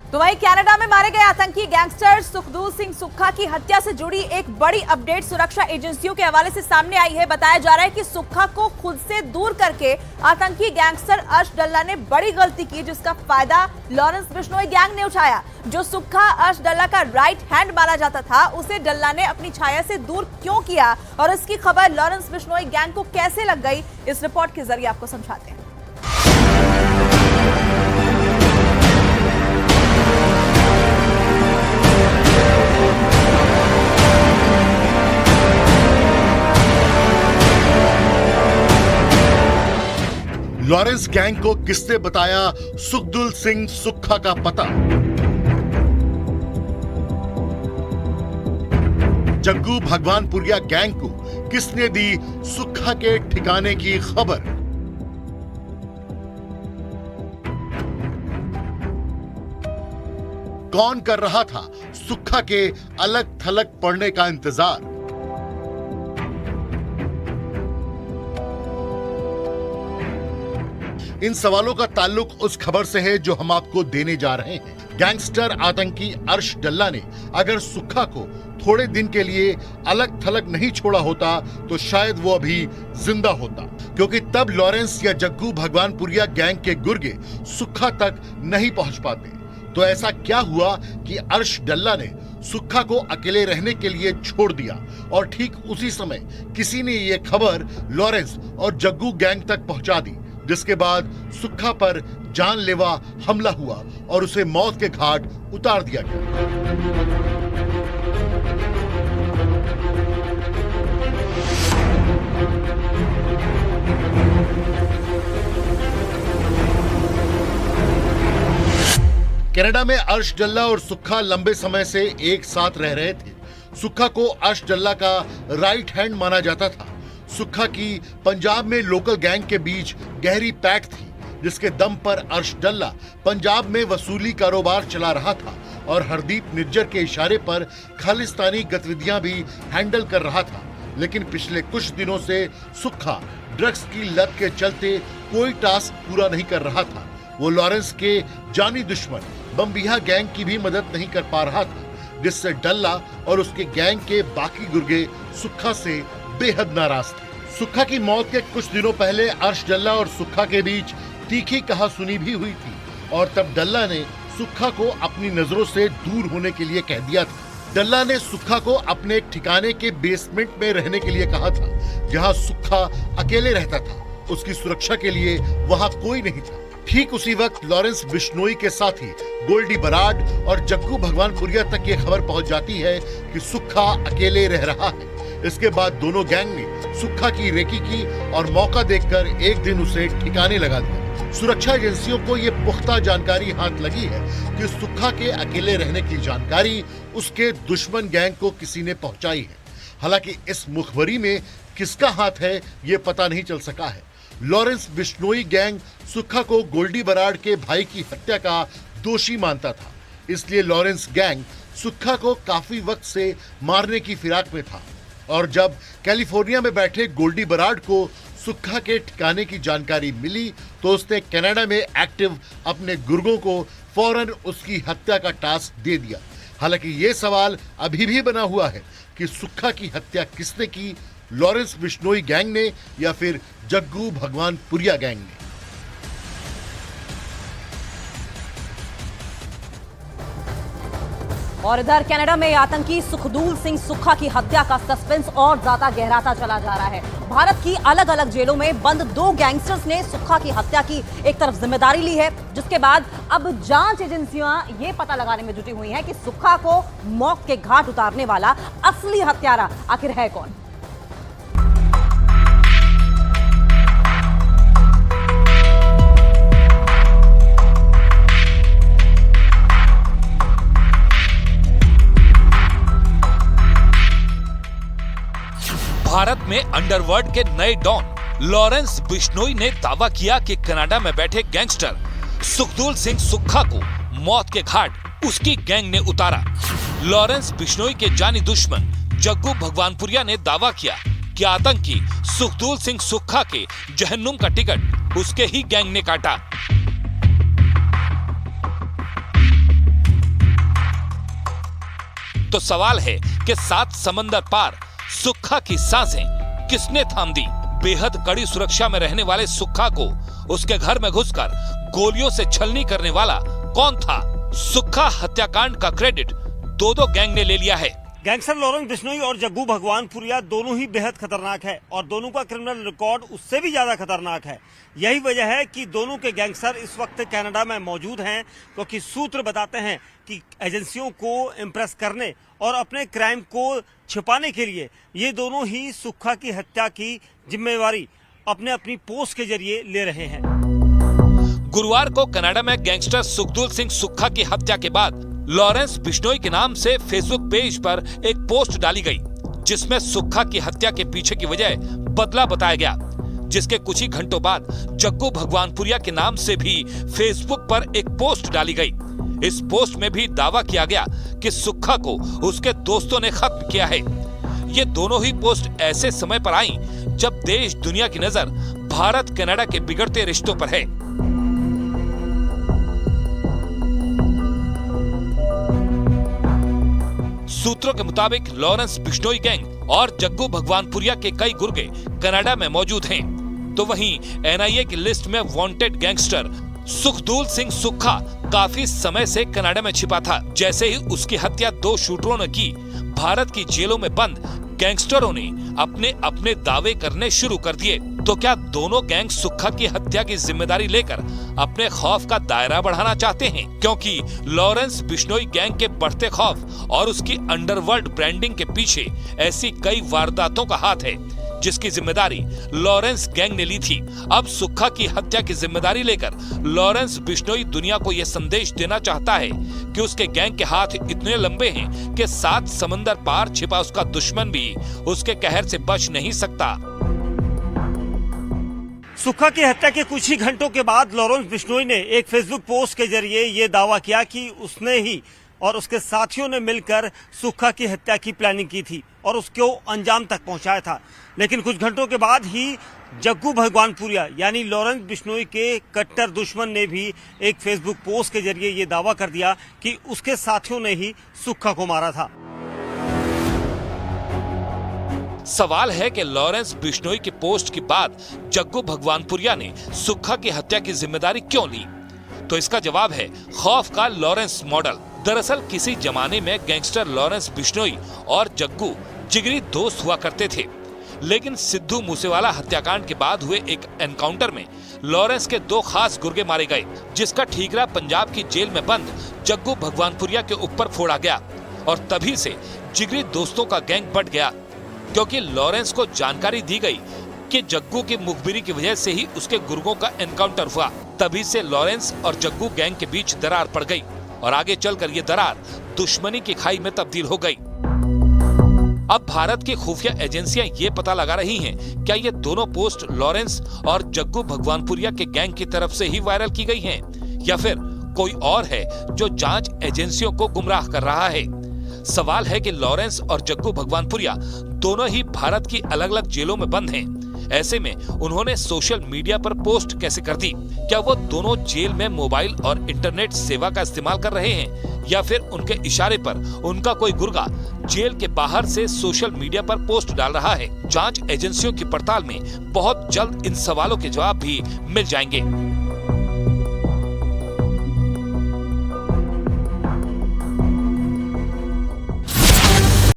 तो वहीं कनाडा में मारे गए आतंकी गैंगस्टर सुखदूल सिंह सुक्खा की हत्या से जुड़ी एक बड़ी अपडेट सुरक्षा एजेंसियों के हवाले से सामने आई है। बताया जा रहा है कि सुक्खा को खुद से दूर करके आतंकी गैंगस्टर अर्श डल्ला ने बड़ी गलती की, जिसका फायदा लॉरेंस बिश्नोई गैंग ने उठाया। जो सुक्खा अर्श डल्ला का राइट हैंड माना जाता था, उसे डल्ला ने अपनी छाया से दूर क्यों किया और इसकी खबर लॉरेंस बिश्नोई गैंग को कैसे लग गई, इस रिपोर्ट के जरिए आपको समझाते हैं। लॉरेंस गैंग को किसने बताया सुखदूल सिंह सुक्खा का पता? जग्गू भगवानपुरिया गैंग को किसने दी सुक्खा के ठिकाने की खबर? कौन कर रहा था सुक्खा के अलग थलग पड़ने का इंतजार? इन सवालों का ताल्लुक उस खबर से है जो हम आपको देने जा रहे हैं। गैंगस्टर आतंकी अर्श डल्ला ने अगर सुक्खा को थोड़े दिन के लिए अलग थलग नहीं छोड़ा होता तो शायद वो अभी जिंदा होता, क्योंकि तब लॉरेंस या जग्गू भगवानपुरिया गैंग के गुर्गे सुक्खा तक नहीं पहुंच पाते। तो ऐसा क्या हुआ कि अर्श डल्ला ने सुक्खा को अकेले रहने के लिए छोड़ दिया और ठीक उसी समय किसी ने ये खबर लॉरेंस और जग्गू गैंग तक पहुंचा दी, जिसके बाद सुक्खा पर जानलेवा हमला हुआ और उसे मौत के घाट उतार दिया गया। कनाडा में अर्श डल्ला और सुक्खा लंबे समय से एक साथ रह रहे थे। सुक्खा को अर्श डल्ला का राइट हैंड माना जाता था। सुक्खा की पंजाब में लोकल गैंग के बीच गहरी पैठ थी, जिसके दम पर अर्श डल्ला पंजाब में वसूली कारोबार चला रहा था और हरदीप निज्जर के इशारे पर खालिस्तानी गतिविधियां भी हैंडल कर रहा था। लेकिन पिछले कुछ दिनों से सुक्खा ड्रग्स की लत के चलते कोई टास्क पूरा नहीं कर रहा था। वो लॉरेंस के जानी दुश्मन बम्बिहा गैंग की भी मदद नहीं कर पा रहा था, जिससे डल्ला और उसके गैंग के बाकी गुर्गे सुक्खा से बेहद नाराज थे। सुक्खा की मौत के कुछ दिनों पहले अर्श डल्ला और सुक्खा के बीच तीखी कहासुनी भी हुई थी और तब डल्ला ने सुक्खा को अपनी नजरों से दूर होने के लिए कह दिया था। डल्ला ने सुक्खा को अपने एक ठिकाने के बेसमेंट में रहने के लिए कहा था, जहां सुक्खा अकेले रहता था। उसकी सुरक्षा के लिए वहां कोई नहीं था। ठीक उसी वक्त लॉरेंस बिश्नोई के साथी गोल्डी बराड और जग्गू भगवानपुरिया तक ये खबर पहुंच जाती है कि सुक्खा अकेले रह रहा है। इसके बाद दोनों गैंग ने सुक्खा की रेकी की और मौका देखकर एक दिन उसे ठिकाने लगा दिया। सुरक्षा एजेंसियों को ये पुख्ता जानकारी हाथ लगी है कि सुक्खा के अकेले रहने की जानकारी उसके दुश्मन गैंग को किसी ने पहुंचाई है। हालांकि इस मुखबरी में किसका हाथ है ये पता नहीं चल सका है। लॉरेंस बिश्नोई गैंग सुक्खा को गोल्डी बराड के भाई की हत्या का दोषी मानता था, इसलिए लॉरेंस गैंग सुक्खा को काफी वक्त से मारने की फिराक में था। और जब कैलिफोर्निया में बैठे गोल्डी बराड को सुक्खा के ठिकाने की जानकारी मिली तो उसने कनाडा में एक्टिव अपने गुर्गों को फौरन उसकी हत्या का टास्क दे दिया। हालांकि ये सवाल अभी भी बना हुआ है कि सुक्खा की हत्या किसने की, लॉरेंस बिश्नोई गैंग ने या फिर जग्गू भगवानपुरिया गैंग ने। और इधर कनाडा में आतंकी सुखदूल सिंह सुक्खा की हत्या का सस्पेंस और ज्यादा गहराता चला जा रहा है। भारत की अलग अलग जेलों में बंद 2 गैंगस्टर्स ने सुक्खा की हत्या की एक तरफ जिम्मेदारी ली है, जिसके बाद अब जांच एजेंसियां ये पता लगाने में जुटी हुई हैं कि सुक्खा को मौत के घाट उतारने वाला असली हत्यारा आखिर है कौन। भारत में अंडरवर्ल्ड के नए डॉन लॉरेंस बिश्नोई ने दावा किया कि कनाडा में बैठे गैंगस्टर सुखदूल सिंह सुक्खा को मौत के घाट उसकी गैंग ने उतारा। लॉरेंस बिश्नोई के जानी दुश्मन जग्गू भगवानपुरिया ने दावा किया कि आतंकी सुखदूल सिंह सुक्खा के जहन्नुम का टिकट उसके ही गैंग ने काटा। तो सवाल है कि 7 समंदर पार सुक्खा की सांसें किसने थाम दी? बेहद कड़ी सुरक्षा में रहने वाले सुक्खा को उसके घर में घुसकर गोलियों से छलनी करने वाला कौन था? सुक्खा हत्याकांड का क्रेडिट दो गैंग ने ले लिया है। गैंगस्टर लॉरेंस बिश्नोई और जग्गू भगवानपुरिया दोनों ही बेहद खतरनाक है और दोनों का क्रिमिनल रिकॉर्ड उससे भी ज्यादा खतरनाक है। यही वजह है कि दोनों के गैंगस्टर इस वक्त कनाडा में मौजूद हैं, क्योंकि सूत्र बताते हैं कि एजेंसियों को इम्प्रेस करने और अपने क्राइम को छिपाने के लिए ये दोनों ही सुक्खा की हत्या की जिम्मेवारी अपनी पोस्ट के जरिए ले रहे हैं। गुरुवार को कनाडा में गैंगस्टर सुखदूल सिंह सुक्खा की हत्या के बाद लॉरेंस बिश्नोई के नाम से फेसबुक पेज पर एक पोस्ट डाली गई, जिसमें सुक्खा की हत्या के पीछे की वजह बदला बताया गया। जिसके कुछ ही घंटों बाद जग्गू भगवानपुरिया के नाम से भी फेसबुक पर एक पोस्ट डाली गई। इस पोस्ट में भी दावा किया गया कि सुक्खा को उसके दोस्तों ने खत्म किया है। ये दोनों ही पोस्ट ऐसे समय पर आई जब देश दुनिया की नजर भारत कनाडा के बिगड़ते रिश्तों पर है। सूत्रों के मुताबिक लॉरेंस बिश्नोई गैंग और जग्गू भगवानपुरिया के कई गुर्गे कनाडा में मौजूद हैं। तो वहीं एनआईए की लिस्ट में वांटेड गैंगस्टर सुखदूल सिंह सुक्खा काफी समय से कनाडा में छिपा था। जैसे ही उसकी हत्या 2 शूटरों ने की, भारत की जेलों में बंद गैंगस्टरों ने अपने अपने दावे करने शुरू कर दिए। तो क्या दोनों गैंग सुक्खा की हत्या की जिम्मेदारी लेकर अपने खौफ का दायरा बढ़ाना चाहते हैं? क्योंकि लॉरेंस बिश्नोई गैंग के बढ़ते खौफ और उसकी अंडरवर्ल्ड ब्रांडिंग के पीछे ऐसी कई वारदातों का हाथ है जिसकी जिम्मेदारी लॉरेंस गैंग ने ली थी। अब सुक्खा की हत्या की जिम्मेदारी लेकर लॉरेंस बिश्नोई दुनिया को यह संदेश देना चाहता है कि उसके गैंग के हाथ इतने लंबे हैं कि 7 समंदर पार छिपा उसका दुश्मन भी उसके कहर से बच नहीं सकता। सुक्खा की हत्या के कुछ ही घंटों के बाद लॉरेंस बिश्नोई ने एक फेसबुक पोस्ट के जरिए ये दावा किया कि उसने ही और उसके साथियों ने मिलकर सुक्खा की हत्या की प्लानिंग की थी और उसको अंजाम तक पहुंचाया था। लेकिन कुछ घंटों के बाद ही जग्गू भगवानपुरिया यानी लॉरेंस बिश्नोई के कट्टर दुश्मन ने भी एक फेसबुक पोस्ट के जरिए ये दावा कर दिया कि उसके साथियों ने ही सुक्खा को मारा था। सवाल है कि लॉरेंस बिश्नोई की पोस्ट के बाद जग्गू भगवानपुरिया ने सुक्खा की हत्या की जिम्मेदारी क्यों ली? तो इसका जवाब है खौफ का लॉरेंस मॉडल। दरअसल किसी जमाने में गैंगस्टर लॉरेंस बिश्नोई और जग्गू जिगरी दोस्त हुआ करते थे, लेकिन सिद्धू मूसेवाला हत्याकांड के बाद हुए एक एनकाउंटर में लॉरेंस के 2 खास गुर्गे मारे गए, जिसका ठीकरा पंजाब की जेल में बंद जग्गू भगवानपुरिया के ऊपर फोड़ा गया। और तभी से जिगरी दोस्तों का गैंग बढ़ गया, क्योंकि लॉरेंस को जानकारी दी गई कि जग्गू की मुखबिरी की वजह से ही उसके गुर्गों का एनकाउंटर हुआ। तभी से लॉरेंस और जग्गू गैंग के बीच दरार पड़ गई और आगे चलकर ये दरार दुश्मनी की खाई में तब्दील हो गई। अब भारत की खुफिया एजेंसियां ये पता लगा रही हैं क्या ये दोनों पोस्ट लॉरेंस और जग्गू भगवानपुरिया के गैंग की तरफ से ही वायरल की गई हैं, या फिर कोई और है जो जांच एजेंसियों को गुमराह कर रहा है। सवाल है कि लॉरेंस और जग्गू भगवानपुरिया दोनों ही भारत की अलग अलग जेलों में बंद हैं। ऐसे में उन्होंने सोशल मीडिया पर पोस्ट कैसे कर दी? क्या वो दोनों जेल में मोबाइल और इंटरनेट सेवा का इस्तेमाल कर रहे हैं, या फिर उनके इशारे पर उनका कोई गुर्गा जेल के बाहर से सोशल मीडिया पर पोस्ट डाल रहा है? जांच एजेंसियों की पड़ताल में बहुत जल्द इन सवालों के जवाब भी मिल जाएंगे।